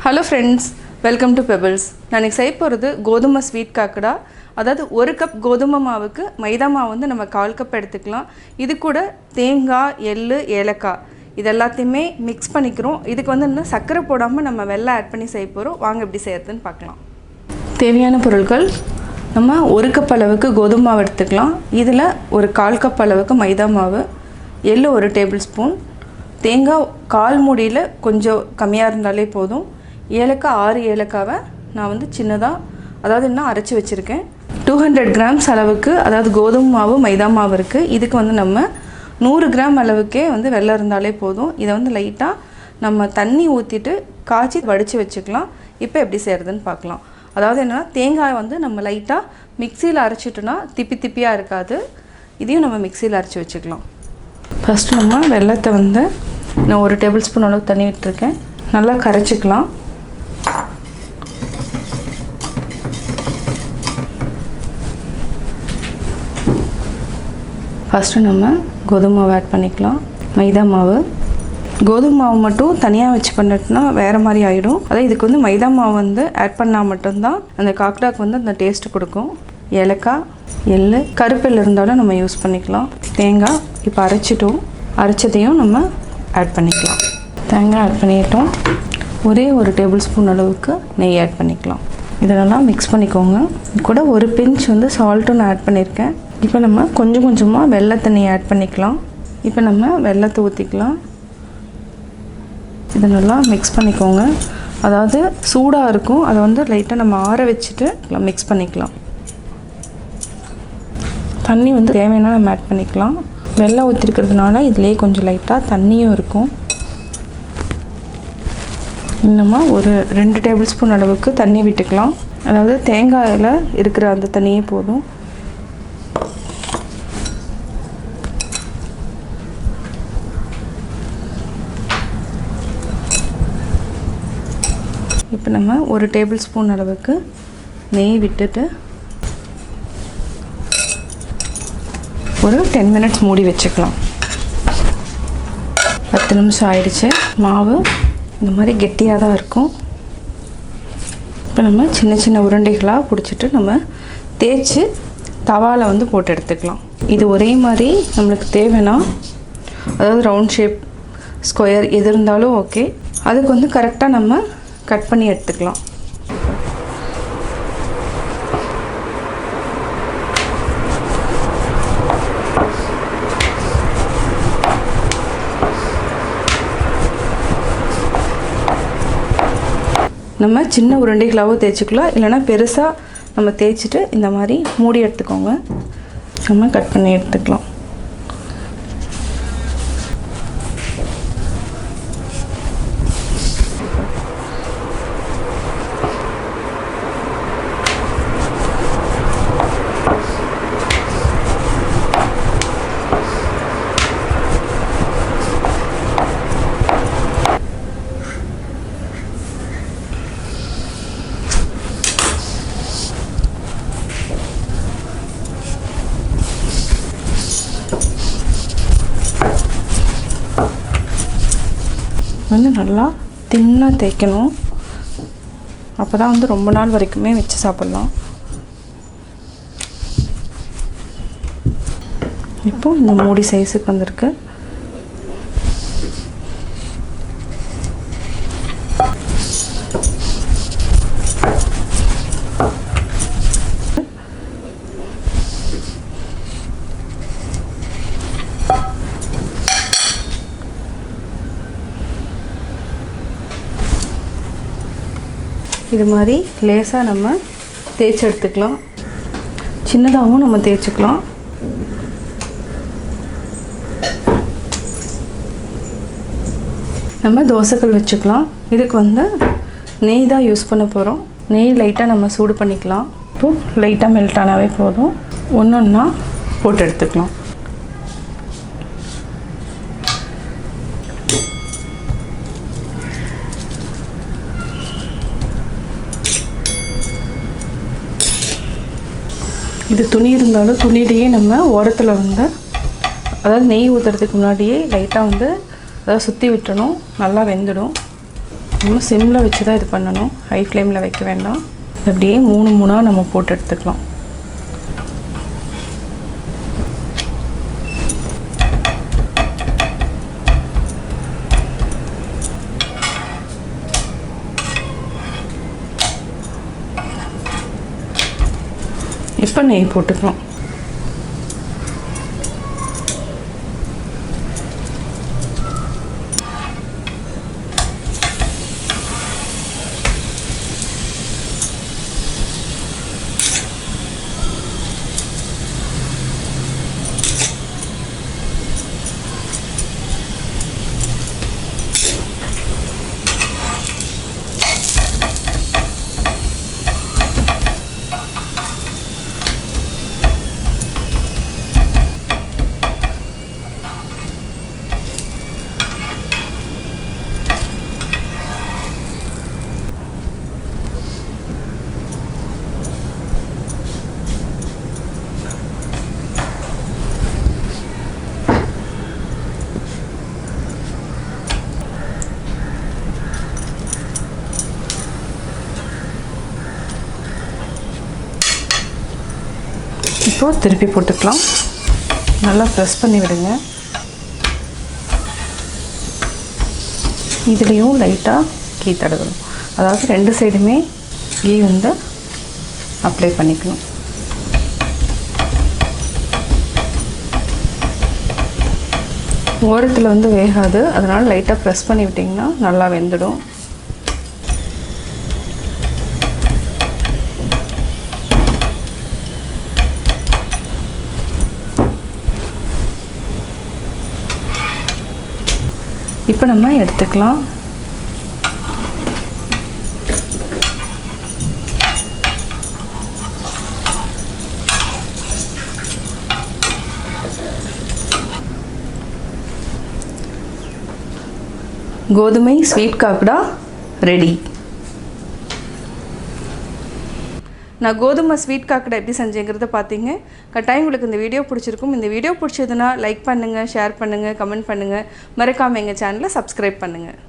Hello friends, welcome to Pebbles. நான் செய்ய போகிறது கோதுமை ஸ்வீட் காக்கடா. அதாவது 1 கப் கோதுமை மாவுக்கு மைதா மாவு வந்து நம்ம 1/4 கப் எடுத்துக்கலாம். இது கூட தேங்காய், எள்ளு, ஏலக்காய் இதெல்லாத்தையுமே மிக்ஸ் பண்ணிக்கிறோம். இதுக்கு வந்து இன்னும் சக்கரை போடாமல் நம்ம வெல்லம் ஆட் பண்ணி செய்ய போகிறோம். வாங்க எப்படி செய்யறதுன்னு பார்க்கலாம். தேவையான பொருட்கள் நம்ம 1 கப் அளவுக்கு கோதுமை மாவு எடுத்துக்கலாம். இதில் ஒரு 1/4 கப் அளவுக்கு மைதா மாவு, எள்ளு 1 டேபிள் ஸ்பூன், தேங்காய் 1/4 மூடியில் கொஞ்சம் கம்மியாக இருந்தாலே போதும். ஏலக்காய் 6 ஏலக்காவை நான் வந்து சின்னதாக அதாவது இன்னும் அரைச்சி வச்சுருக்கேன். 200 கிராம்ஸ் அளவுக்கு அதாவது கோதுமை மாவு மைதா மாவு இருக்குது. இதுக்கு வந்து நம்ம 100 கிராம் அளவுக்கே வந்து வெல்லம் இருந்தாலே போதும். இதை வந்து லைட்டாக நம்ம தண்ணி ஊற்றிட்டு காய்ச்சி வடித்து வச்சுக்கலாம். இப்போ எப்படி செய்கிறதுன்னு பார்க்கலாம். அதாவது என்னென்னா தேங்காய் வந்து நம்ம லைட்டாக மிக்சியில் அரைச்சிட்டோன்னா திப்பியாக இருக்காது. இதையும் நம்ம மிக்சியில் அரைச்சி வச்சுக்கலாம். ஃபஸ்ட்டு நம்ம வெல்லத்தை வந்து நான் 1 டேபிள் ஸ்பூன் அளவுக்கு தண்ணி விட்டுருக்கேன். நல்லா கரைச்சிக்கலாம். ஃபஸ்ட்டு நம்ம கோதுமை மாவு ஆட் பண்ணிக்கலாம். மைதா மாவு, கோதுமை மாவு மட்டும் தனியாக வச்சு பண்ணிட்டோன்னா வேறு மாதிரி ஆகிடும். அதாவது இதுக்கு வந்து மைதா மாவு வந்து ஆட் பண்ணால் மட்டும்தான் அந்த காக்கடாக்கு வந்து அந்த டேஸ்ட்டு கொடுக்கும். ஏலக்காய், எள்ளு, கருப்பெல் இருந்தாலும் நம்ம யூஸ் பண்ணிக்கலாம். தேங்காய் இப்போ அரைச்சதையும் நம்ம ஆட் பண்ணிக்கலாம். தேங்காய் ஆட் பண்ணிட்டோம். ஒரே 1 டேபிள் ஸ்பூன் அளவுக்கு நெய் ஆட் பண்ணிக்கலாம். இதெல்லாம் மிக்ஸ் பண்ணிக்கோங்க. இது கூட ஒரு பிஞ்ச் வந்து சால்ட்டும் நான் ஆட் பண்ணியிருக்கேன். இப்போ நம்ம கொஞ்சம் கொஞ்சமாக வெள்ளை தண்ணி ஆட் பண்ணிக்கலாம். இப்போ நம்ம வெல்லத்தை ஊற்றிக்கலாம். இதை நல்லா மிக்ஸ் பண்ணிக்கோங்க. அதாவது சூடாக இருக்கும், அதை வந்து லைட்டாக நம்ம ஆற வச்சுட்டு மிக்ஸ் பண்ணிக்கலாம். தண்ணி வந்து தேவையான நம்ம ஆட் பண்ணிக்கலாம். வெல்லம் ஊற்றிருக்கிறதுனால இதுலேயே கொஞ்சம் லைட்டாக தண்ணியும் இருக்கும். இன்னுமா ஒரு 2 டேபிள் ஸ்பூன் அளவுக்கு தண்ணி விட்டுக்கலாம். அதாவது தேங்காயில் இருக்கிற அந்த தண்ணியே போதும். இப்போ நம்ம 1 டேபிள் ஸ்பூன் அளவுக்கு நெய் விட்டுட்டு ஒரு 10 மினிட்ஸ் மூடி வச்சுக்கலாம். 10 நிமிஷம் ஆயிடுச்சு. மாவு இந்த மாதிரி கெட்டியாக தான் இருக்கும். இப்போ நம்ம சின்ன சின்ன உருண்டைகளாக பிடிச்சிட்டு நம்ம தேய்ச்சி தவாவில் வந்து போட்டு எடுத்துக்கலாம். இது ஒரே மாதிரி நம்மளுக்கு தேவைன்னா அதாவது ரவுண்ட் ஷேப், ஸ்கொயர் எது இருந்தாலும் ஓகே. அதுக்கு வந்து கரெக்டாக நம்ம கட் பண்ணி எடுத்துக்கலாம். நம்ம சின்ன உருண்டைகளாகவும் தேய்ச்சிக்கலாம், இல்லைனா பெருசாக நம்ம தேய்ச்சிட்டு இந்த மாதிரி மூடி எடுத்துக்கோங்க. நம்ம கட் பண்ணி எடுத்துக்கலாம். வந்து நல்லா தின்னாக தேய்க்கணும். அப்போ தான் வந்து ரொம்ப நாள் வரைக்குமே வச்சு சாப்பிட்லாம். இப்போது இந்த மூடி சைஸுக்கு வந்திருக்கு. இது மாதிரி லேசாக நம்ம தேய்ச்சி எடுத்துக்கலாம். சின்னதாகவும் நம்ம தேய்ச்சிக்கலாம். நம்ம தோசைக்கல் வச்சுக்கலாம். இதுக்கு வந்து நெய் தான் யூஸ் பண்ண போகிறோம். நெய் லைட்டாக நம்ம சூடு பண்ணிக்கலாம். இப்போது லைட்டாக மெல்ட் ஆனாவே போதும். ஒன்றா போட்டு எடுத்துக்கலாம். இது துணி இருந்தாலும் துணியிலேயே நம்ம ஓரத்தில் வந்து அதாவது நெய் ஊற்றுறதுக்கு முன்னாடியே லைட்டாக வந்து அதாவது சுற்றி விட்டுறணும். நல்லா வெந்துடும். நம்ம சிம்மில் வச்சு தான் இது பண்ணணும், ஹை ஃப்ளேமில் வைக்க வேண்டாம். அப்படியே 3 நம்ம போட்டு எடுத்துக்கலாம். இப்போ நெய் போட்டுக்கலாம். இப்போ திருப்பி போட்டுக்கலாம். நல்லா ப்ரெஸ் பண்ணி விடுங்க. இதுலேயும் லைட்டாக கீ தடவணும், அதாவது 2 சைடுமே கீ வந்து அப்ளை பண்ணிக்கணும். ஓரத்தில் வந்து வேகாது, அதனால் லைட்டாக ப்ரெஸ் பண்ணி விட்டிங்கன்னா நல்லா வெந்துடும். இப்போ நம்ம எடுத்துக்கலாம். கோதுமை ஸ்வீட் காக்கடா ரெடி. நான் கோதுமை ஸ்வீட் காக்கடா எப்படி செஞ்சேங்கிறத பார்த்தீங்க. கட்டாயம் உங்களுக்கு இந்த வீடியோ பிடிச்சிருக்கும். இந்த வீடியோ பிடிச்சதுன்னா லைக் பண்ணுங்கள், ஷேர் பண்ணுங்கள், கமெண்ட் பண்ணுங்கள். மறக்காமல் எங்கள் சேனலை சப்ஸ்கிரைப் பண்ணுங்கள்.